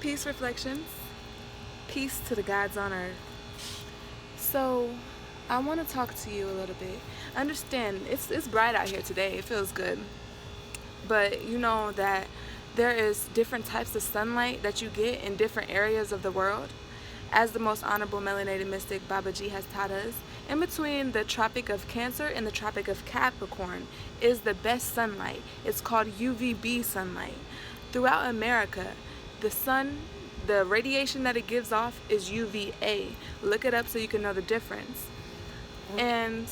Peace reflections. Peace to the gods on earth. So, I want to talk to you a little bit. Understand, it's bright out here today. It feels good. But you know that there is different types of sunlight that you get in different areas of the world. As the most honorable melanated mystic Babaji has taught us, in between the Tropic of Cancer and the Tropic of Capricorn is the best sunlight. It's called UVB sunlight. Throughout America, the sun, the radiation that it gives off is UVA. Look it up so you can know the difference. And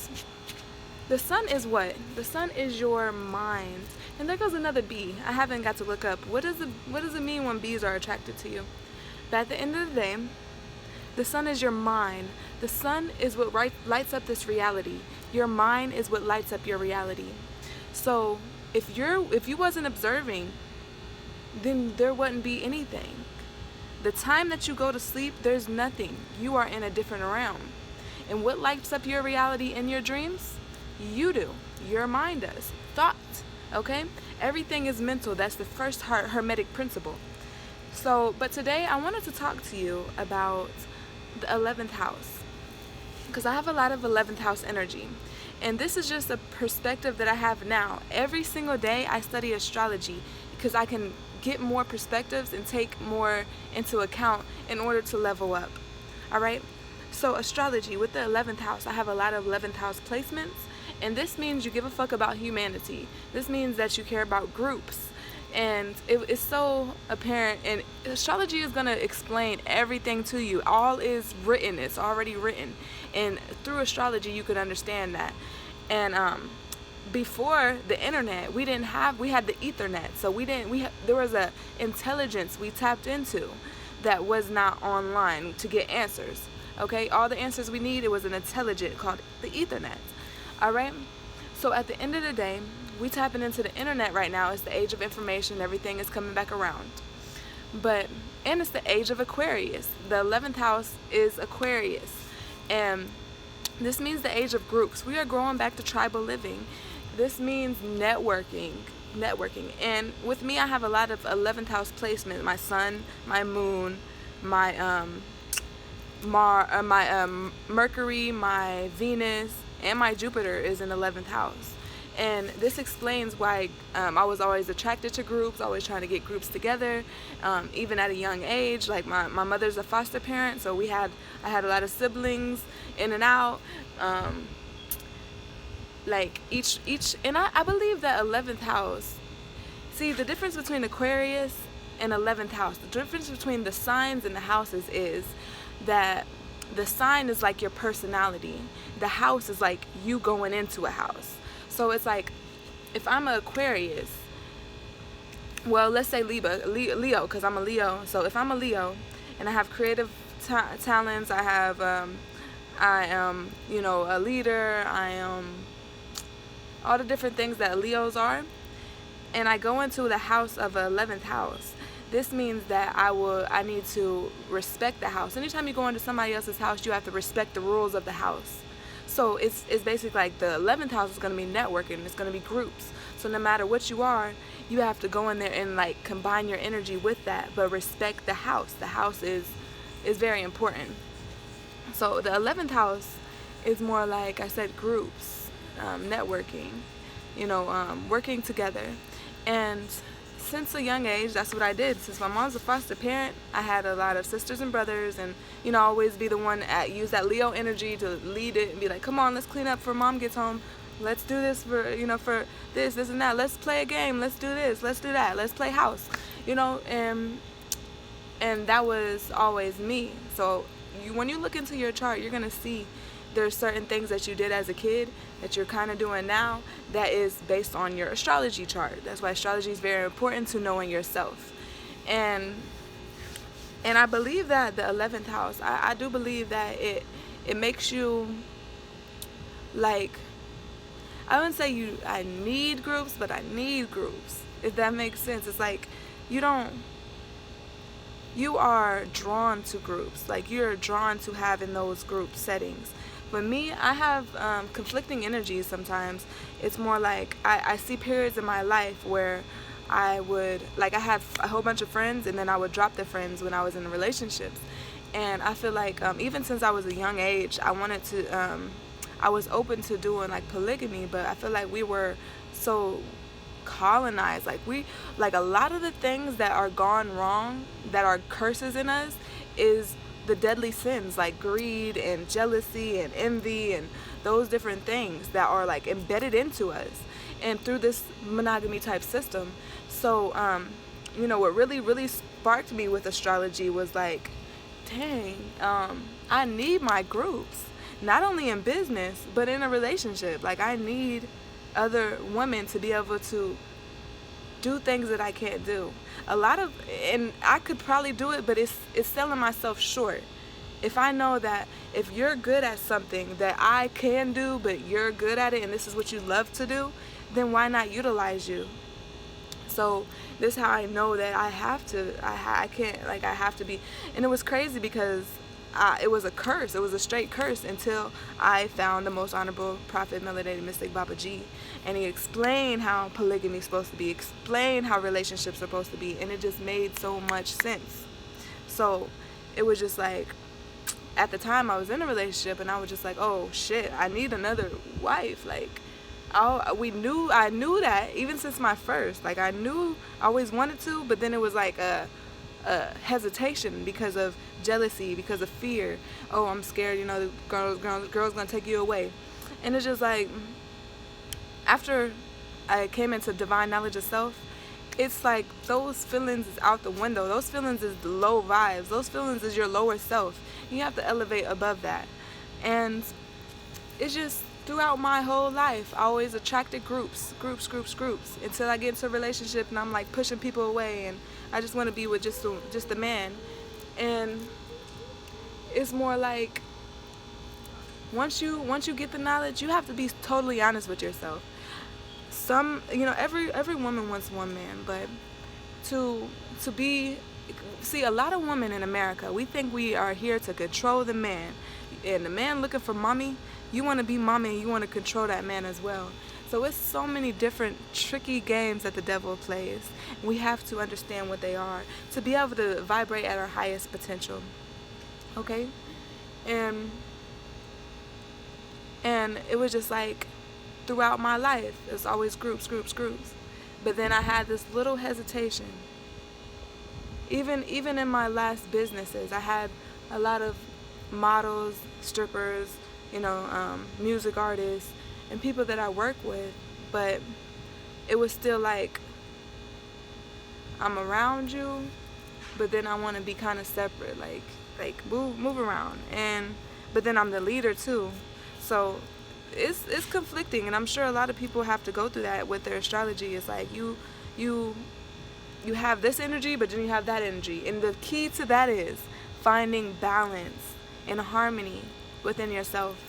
the sun is what? The sun is your mind. And there goes another bee. I haven't got to look up. What does it mean when bees are attracted to you? But at the end of the day, the sun is your mind. The sun is what lights up this reality. Your mind is what lights up your reality. So if you wasn't observing, then there wouldn't be anything. The time that you go to sleep, there's nothing. You are in a different realm. And what lights up your reality in your dreams? You do. Your mind does. Thought. Okay? Everything is mental. That's the first hermetic principle. So, but today I wanted to talk to you about the 11th house. Because I have a lot of 11th house energy. And this is just a perspective that I have now. Every single day I study astrology because I can get more perspectives and take more into account in order to level up. Alright? So astrology with the 11th house, I have a lot of 11th house placements. And this means you give a fuck about humanity. This means that you care about groups. And it's so apparent, and astrology is going to explain everything to you. All is written. It's already written. And through astrology, you could understand that. And before the internet, we had the Ethernet. So there was a intelligence we tapped into that was not online to get answers. Okay? All the answers we need, it was an intelligence called the Ethernet. All right? So at the end of the day, we tapping into the internet right now. It's the age of information. Everything is coming back around. And it's the age of Aquarius. The 11th house is Aquarius. And this means the age of groups. We are growing back to tribal living. This means networking. And with me, I have a lot of 11th house placement. My sun, my moon, my Mercury, my Venus, and my Jupiter is in 11th house. And this explains why I was always attracted to groups, always trying to get groups together, even at a young age. Like my mother's a foster parent, so I had a lot of siblings in and out. And I believe that 11th house, see the difference between Aquarius and 11th house, the difference between the signs and the houses is that the sign is like your personality. The house is like you going into a house. So it's like, if I'm an Aquarius, well, let's say Leo, because I'm a Leo. So if I'm a Leo and I have creative talents, I am, a leader, I am all the different things that Leos are, and I go into the house of 11th house, this means that I need to respect the house. Anytime you go into somebody else's house, you have to respect the rules of the house. So it's basically like the 11th house is going to be networking. It's going to be groups. So no matter what you are, you have to go in there and like combine your energy with that, but respect the house. The house is very important. So the 11th house is more like I said, groups, networking, working together. And since a young age, that's what I did. Since my mom's a foster parent, I had a lot of sisters and brothers, and always be the one use that Leo energy to lead it and be like, come on, let's clean up before mom gets home. Let's do this for this and that. Let's play a game. Let's do this. Let's do that. Let's play house. And that was always me. So when you look into your chart, you're gonna see there's certain things that you did as a kid that you're kind of doing now that is based on your astrology chart. That's why astrology is very important to knowing yourself. And I believe that the 11th house, I do believe that it makes you, like, I wouldn't say I need groups, but I need groups, if that makes sense. It's like you are drawn to groups, like you're drawn to having those group settings. For me, I have conflicting energies sometimes. It's more like I see periods in my life where I would, like, I had a whole bunch of friends, and then I would drop the friends when I was in relationships. And I feel like even since I was a young age, I was open to doing like polygamy, but I feel like we were so colonized. Like a lot of the things that are gone wrong, that are curses in us, is the deadly sins like greed and jealousy and envy and those different things that are like embedded into us and through this monogamy type system. So what really sparked me with astrology was like, dang, I need my groups, not only in business but in a relationship. Like, I need other women to be able to do things that I can't do. And I could probably do it, but it's selling myself short. If I know that if you're good at something that I can do, but you're good at it and this is what you love to do, then why not utilize you? So this is how I know that I have to be. And it was crazy because it was a curse. It was a straight curse until I found the most honorable prophet, melanated mystic Baba G, and he explained how polygamy is supposed to be, explained how relationships are supposed to be, and it just made so much sense. So it was just like, at the time I was in a relationship, and I was just like, oh shit, I need another wife. Like, I knew that even since my first. Like, I knew I always wanted to, but then it was like a hesitation because of jealousy, because of fear. Oh, I'm scared, the girl's gonna take you away. And it's just like, after I came into divine knowledge of self, it's like those feelings is out the window. Those feelings is the low vibes. Those feelings is your lower self. You have to elevate above that. And it's just throughout my whole life, I always attracted groups until I get into a relationship and I'm like pushing people away, and I just want to be with just a man. And it's more like, once you get the knowledge, you have to be totally honest with yourself. Every woman wants one man, but see, a lot of women in America, we think we are here to control the man, and the man looking for mommy, you want to be mommy and you want to control that man as well. So it's so many different tricky games that the devil plays. We have to understand what they are to be able to vibrate at our highest potential. Okay? And it was just like, throughout my life, it's always groups. But then I had this little hesitation. Even in my last businesses, I had a lot of models, strippers, music artists, and people that I work with, but it was still like, I'm around you, but then I want to be kind of separate, like move around, but then I'm the leader too. So it's conflicting, and I'm sure a lot of people have to go through that with their astrology. It's like you have this energy, but then you have that energy, and the key to that is finding balance and harmony within yourself.